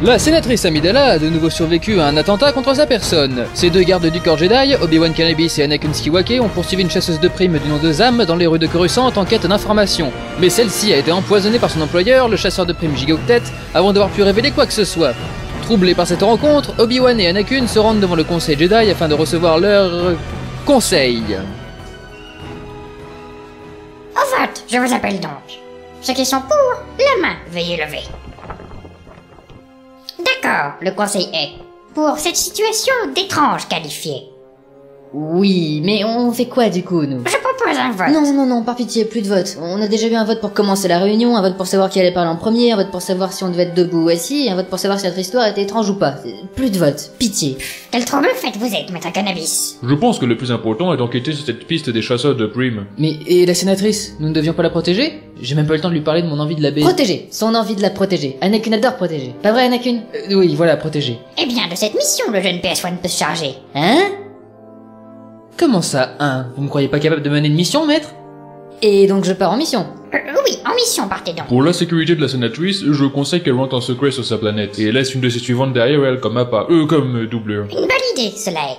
La sénatrice Amidala a de nouveau survécu à un attentat contre sa personne. Ces deux gardes du corps Jedi, Obi-Wan Kenobi et Anakin Skywalker, ont poursuivi une chasseuse de primes du nom de Zam dans les rues de Coruscant en quête d'informations. Mais celle-ci a été empoisonnée par son employeur, le chasseur de primes Giga Octet, avant d'avoir pu révéler quoi que ce soit. Troublés par cette rencontre, Obi-Wan et Anakin se rendent devant le Conseil Jedi afin de recevoir leur... conseil. Au vote, je vous appelle donc. Ceux qui sont pour, la main, veuillez lever. D'accord, le conseil est pour cette situation d'étrange qualifiée. Oui, mais on fait quoi du coup, nous? Je propose un vote. Non, par pitié, plus de vote. On a déjà eu un vote pour commencer la réunion, un vote pour savoir qui allait parler en premier, un vote pour savoir si on devait être debout ou assis, et un vote pour savoir si notre histoire était étrange ou pas. Plus de vote, pitié. Quel trouble faites vous êtes, maître Cannabis? Je pense que le plus important est d'enquêter sur cette piste des chasseurs de primes. Mais, et la sénatrice, nous ne devions pas la protéger? J'ai même pas eu le temps de lui parler de mon envie de la baiser. Protéger, son envie de la protéger. Anakin adore protéger. Pas vrai, Anakin? Oui, voilà, protéger. Eh bien, de cette mission, le jeune PS1 peut se charger. Hein? Comment ça, Vous me croyez pas capable de mener une mission, maître? Et donc je pars en mission. Oui, en mission, partez donc. Pour la sécurité de la sénatrice, je conseille qu'elle rentre en secret sur sa planète, et laisse une de ses suivantes derrière elle comme appât, comme doublure. Une bonne idée, cela est.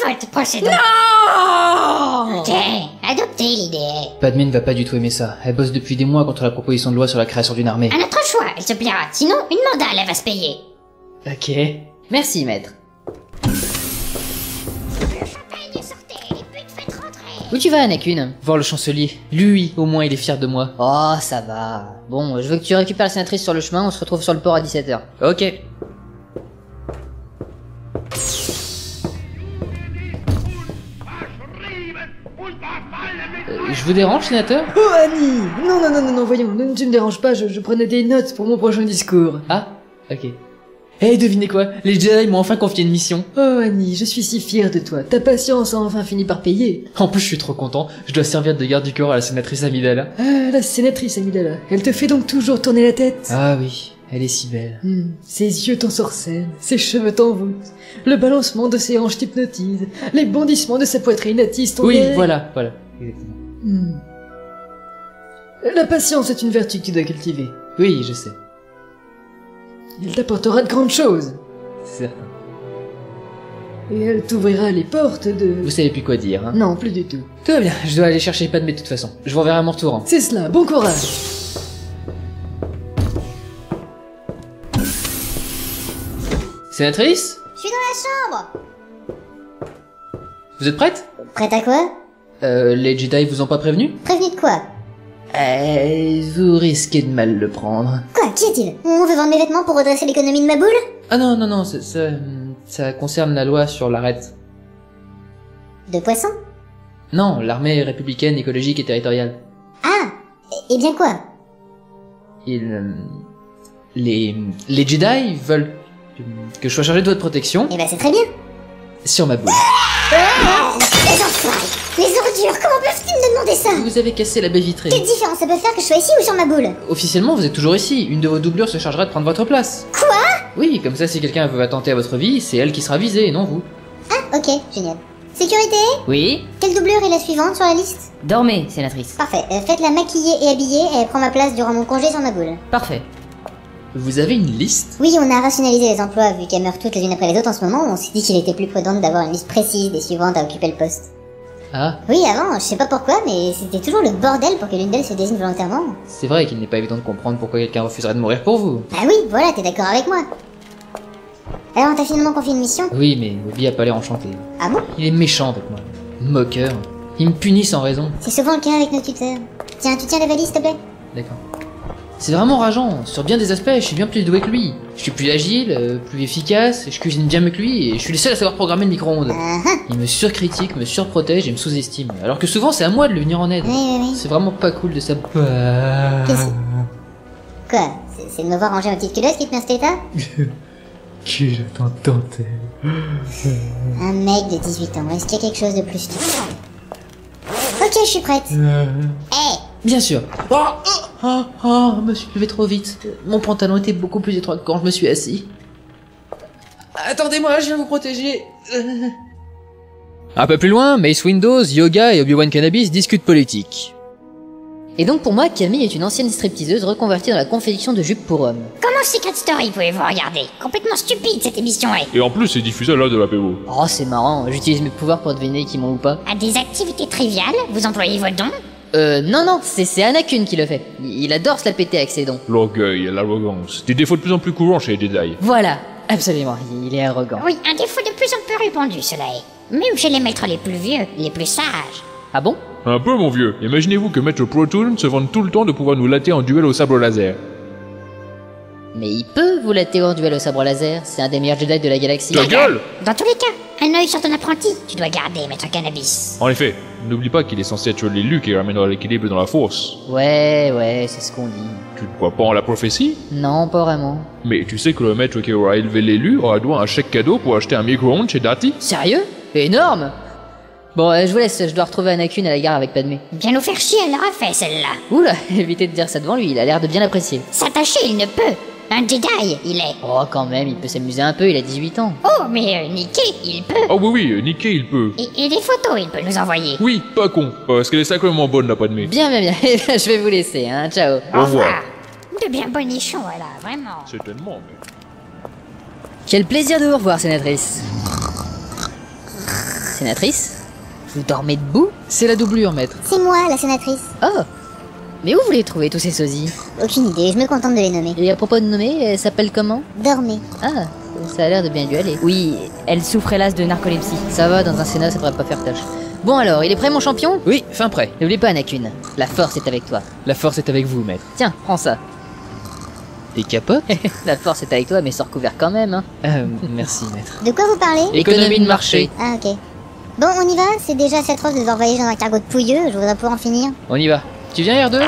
Un vote, procédons. Non! Ok, adoptez l'idée. Padmé ne va pas du tout aimer ça. Elle bosse depuis des mois contre la proposition de loi sur la création d'une armée. À notre choix, elle se pliera. Sinon, une mandale, elle va se payer. Ok. Merci, maître. Où tu vas, Anakin? Voir le chancelier. Lui, au moins, il est fier de moi. Oh, ça va. Bon, je veux que tu récupères la sénatrice sur le chemin, on se retrouve sur le port à 17h. Ok. Je vous dérange, sénateur? Oh Annie! Non, voyons, tu me déranges pas, je prenais des notes pour mon prochain discours. Ah, ok. Eh, devinez quoi? Les Jedi m'ont enfin confié une mission. Oh Annie, je suis si fier de toi, ta patience a enfin fini par payer. En plus, je suis trop content, je dois servir de garde du corps à la sénatrice Amidala. Ah, la sénatrice Amidala, elle te fait donc toujours tourner la tête? Ah oui, elle est si belle. Ses yeux t'ensorcellent, ses cheveux t'envoûtent, le balancement de ses hanches t'hypnotise, les bondissements de sa poitrine attisent ton Oui, œil. voilà, exactement. La patience est une vertu que tu dois cultiver. Oui, je sais. Elle t'apportera de grandes choses. C'est certain. Et elle t'ouvrira les portes de... Vous savez plus quoi dire, hein? Non, plus du tout. Tout va bien, je dois aller chercher Padmé de toute façon. Je vous reverrai à mon retour. Hein. C'est cela, bon courage. Sénatrice? Je suis dans la chambre. Vous êtes prête? Prête à quoi? Les Jedi vous ont pas prévenu? Prévenu de quoi? Vous risquez de mal le prendre. Quoi? Qu'y a-t-il? On veut vendre mes vêtements pour redresser l'économie de ma boule? Ah non, ça concerne la loi sur l'arrête. De poisson? Non, l'armée républicaine, écologique et territoriale. Ah! Et bien quoi? Les Jedi veulent que je sois chargé de votre protection Eh ben c'est très bien. sur ma boule. Les enfoirés! Les ordures! Comment peuvent-ils me demander ça? Vous avez cassé la baie vitrée. Quelle différence ça peut faire que je sois ici ou sur ma boule? Officiellement, vous êtes toujours ici. Une de vos doublures se chargera de prendre votre place. Quoi? Oui, comme ça, si quelqu'un veut attenter à votre vie, c'est elle qui sera visée et non vous. Ah, ok, génial. Sécurité? Oui? Quelle doublure est la suivante sur la liste? Dormez, sénatrice. Parfait, faites-la maquiller et habiller, elle prend ma place durant mon congé sur ma boule. Parfait. Vous avez une liste? Oui, on a rationalisé les emplois vu qu'elles meurent toutes les unes après les autres en ce moment, on s'est dit qu'il était plus prudent d'avoir une liste précise des suivantes à occuper le poste. Ah, Oui, avant, je sais pas pourquoi, mais c'était toujours le bordel pour que l'une d'elles se désigne volontairement. c'est vrai qu'il n'est pas évident de comprendre pourquoi quelqu'un refuserait de mourir pour vous. Bah oui, voilà, t'es d'accord avec moi. Alors, on t'a finalement confié une mission? Oui, mais Obi a pas l'air enchanté. Ah bon? Il est méchant avec moi. Moqueur. Il me punit sans raison. C'est souvent le cas avec nos tuteurs. Tiens, tu tiens la valise, s'il te plaît? D'accord. C'est vraiment rageant. Sur bien des aspects, je suis bien plus doué que lui. Je suis plus agile, plus efficace, je cuisine bien mieux que lui, et je suis le seul à savoir programmer le micro-ondes. Il me surcritique, me surprotège et me sous-estime. Alors que souvent, c'est à moi de lui venir en aide. Oui. C'est vraiment pas cool de ça. Qu'est-ce... Quoi? C'est de me voir ranger ma petite culotte qui te met en cet état? Culotte en dentelle. Un mec de 18 ans, est-ce qu'il y a quelque chose de plus stupide? Ok, je suis prête. Hey! Bien sûr. Je me suis levé trop vite. Mon pantalon était beaucoup plus étroit que quand je me suis assis. Attendez-moi, je viens vous protéger. Un peu plus loin, Mace Windows, Yoga et Obi-Wan Kenobi discutent politique. Et donc pour moi, Camille est une ancienne stripteaseuse reconvertie dans la confection de jupes pour hommes. Comment Maman Secret Story, pouvez-vous regarder. Complètement stupide cette émission est. Et en plus, c'est diffusé à l'heure de l'apéro. Oh, c'est marrant, j'utilise mes pouvoirs pour deviner qui ment ou pas. À des activités triviales, vous employez vos dons. Non, c'est Anakin qui le fait. Il adore se la péter avec ses dons. L'orgueil et l'arrogance. Des défauts de plus en plus courants chez les Jedi. Voilà, absolument, il est arrogant. Oui, un défaut de plus en plus répandu, cela est. Même chez les maîtres les plus vieux, les plus sages. Ah bon? Un peu, mon vieux. Imaginez-vous que Maître Protoon se vante tout le temps de pouvoir nous latter en duel au sabre laser. Mais il peut vous latter en duel au sabre laser, c'est un des meilleurs Jedi de la galaxie. Ta gueule! Dans tous les cas, un œil sur ton apprenti, tu dois garder, Maître Cannabis. En effet, n'oublie pas qu'il est censé être l'élu qui ramènera l'équilibre dans la force. Ouais, c'est ce qu'on dit. Tu ne crois pas en la prophétie? Non, pas vraiment. Mais tu sais que le maître qui aura élevé l'élu aura droit à un chèque cadeau pour acheter un micro-ondes chez Dati? Sérieux? Énorme! Bon, je vous laisse, je dois retrouver Anakin à la gare avec Padmé. Bien nous faire chier, elle l'aura fait, celle-là. Oula, évitez de dire ça devant lui, il a l'air de bien l'apprécier. S'attacher, il ne peut. Un Jedi, il est. Oh, quand même, il peut s'amuser un peu, il a 18 ans. Oh, mais niquer, il peut. Oh oui, niquer il peut. Et des photos, il peut nous envoyer. Oui, pas con, parce qu'elle est sacrément bonne la Padmé. Bien, eh bien, je vais vous laisser, hein, ciao. Au revoir. De bien bonichon, elle a, vraiment. Certainement, mais... Quel plaisir de vous revoir, sénatrice. Sénatrice? Vous dormez debout? C'est la doublure, maître. C'est moi, la sénatrice. Oh! Mais où vous les trouvez, tous ces sosies? Aucune idée, je me contente de les nommer. Et à propos de nommer, elle s'appelle comment? Dormez. Ah, ça a l'air de bien lui aller. Oui, elle souffre hélas de narcolepsie. Ça va, dans un sénat, ça devrait pas faire tâche. Bon alors, il est prêt mon champion? Oui, fin prêt. N'oublie pas Anakin, la force est avec toi. La force est avec vous, maître. Tiens, prends ça. Des capotes? La force est avec toi, mais sors couvert quand même, hein. Merci, maître. De quoi vous parlez? Économie de marché. Ah, ok. Bon, on y va? C'est déjà assez atroce de devoir voyager dans un cargo de pouilleux, je voudrais pouvoir en finir. On y va. Tu viens, R2?